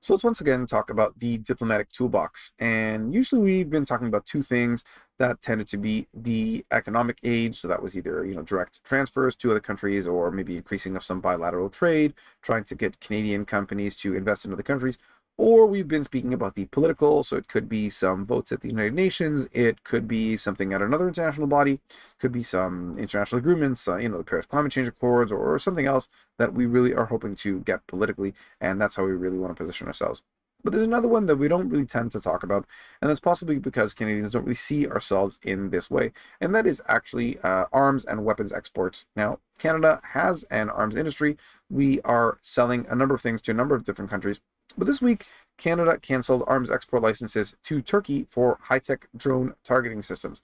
So let's once again talk about the diplomatic toolbox. And usually we've been talking about two things that tended to be the economic aid. So that was either, direct transfers to other countries or maybe increasing of some bilateral trade, trying to get Canadian companies to invest in other countries. Or we've been speaking about the political, so it could be some votes at the United Nations, it could be something at another international body, could be some international agreements, the Paris Climate Change Accords, or something else that we really are hoping to get politically, and that's how we really want to position ourselves. But there's another one that we don't really tend to talk about, and that's possibly because Canadians don't really see ourselves in this way, and that is actually arms and weapons exports. Now, Canada has an arms industry. We are selling a number of things to a number of different countries. But this week, Canada canceled arms export licenses to Turkey for high-tech drone targeting systems.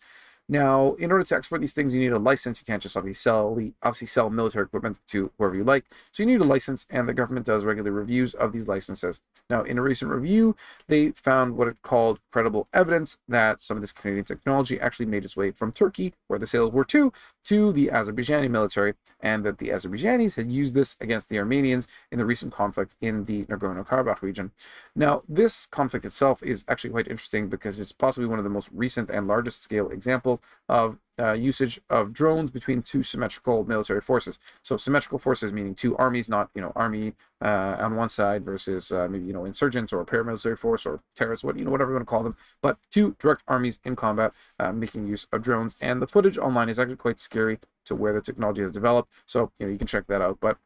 Now, in order to export these things, you need a license. You can't just obviously sell military equipment to whoever you like. So you need a license, and the government does regular reviews of these licenses. Now, in a recent review, they found what it called credible evidence that some of this Canadian technology actually made its way from Turkey, where the sales were to the Azerbaijani military, and that the Azerbaijanis had used this against the Armenians in the recent conflict in the Nagorno-Karabakh region. Now, this conflict itself is actually quite interesting because it's possibly one of the most recent and largest scale examples of usage of drones between two symmetrical military forces. So symmetrical forces meaning two armies, not army on one side versus maybe insurgents or a paramilitary force or terrorists, whatever you want to call them, but two direct armies in combat making use of drones. And the footage online is actually quite scary to where the technology has developed. So you can check that out. But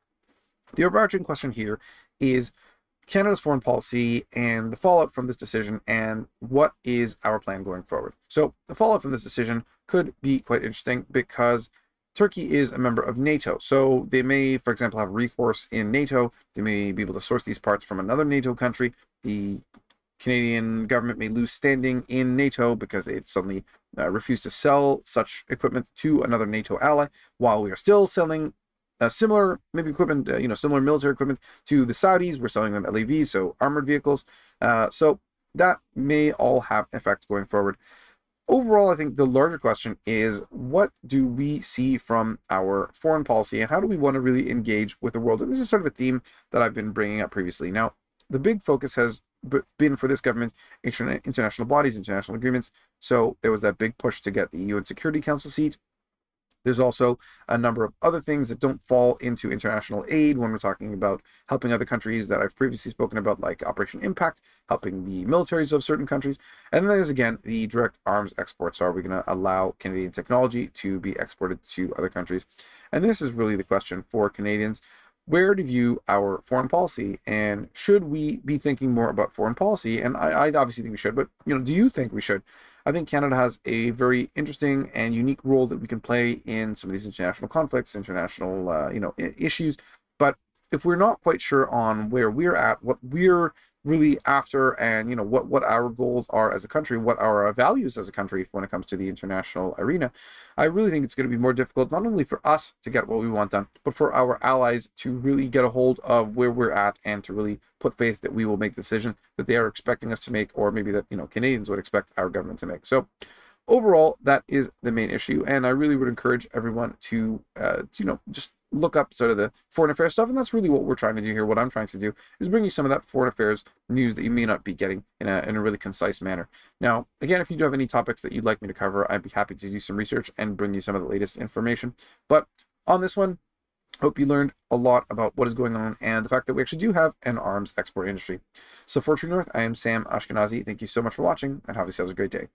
the overarching question here is Canada's foreign policy and the fallout from this decision, and what is our plan going forward. So the fallout from this decision could be quite interesting because Turkey is a member of NATO. So they may, for example, have recourse in NATO. They may be able to source these parts from another NATO country. The Canadian government may lose standing in NATO because it suddenly refused to sell such equipment to another NATO ally, while we are still selling similar maybe equipment, similar military equipment to the Saudis. We're selling them LAVs, so armored vehicles. So that may all have an effect going forward. Overall, I think the larger question is, what do we see from our foreign policy and how do we want to really engage with the world? And this is sort of a theme that I've been bringing up previously. Now, the big focus has been for this government, international bodies, international agreements. So there was that big push to get the UN Security Council seat. There's also a number of other things that don't fall into international aid when we're talking about helping other countries that I've previously spoken about, like Operation Impact, helping the militaries of certain countries. And then there's, again, the direct arms exports. Are we going to allow Canadian technology to be exported to other countries? And this is really the question for Canadians. Where to view our foreign policy, and should we be thinking more about foreign policy? And I obviously think we should, but do you think we should? I think Canada has a very interesting and unique role that we can play in some of these international conflicts, international issues. But if we're not quite sure on where we're at, what we're really after, and what our goals are as a country, what our values as a country when it comes to the international arena, I really think it's going to be more difficult, not only for us to get what we want done, but for our allies to really get a hold of where we're at and to really put faith that we will make the decision that they are expecting us to make, or maybe that Canadians would expect our government to make. So overall, that is the main issue, and I really would encourage everyone to just look up sort of the foreign affairs stuff. And that's really what we're trying to do here. What I'm trying to do is bring you some of that foreign affairs news that you may not be getting in a really concise manner. Now, again, if you do have any topics that you'd like me to cover, I'd be happy to do some research and bring you some of the latest information. But on this one, hope you learned a lot about what is going on and the fact that we actually do have an arms export industry. So for True North, I am Sam Eskenasi. Thank you so much for watching, and have yourselves a great day.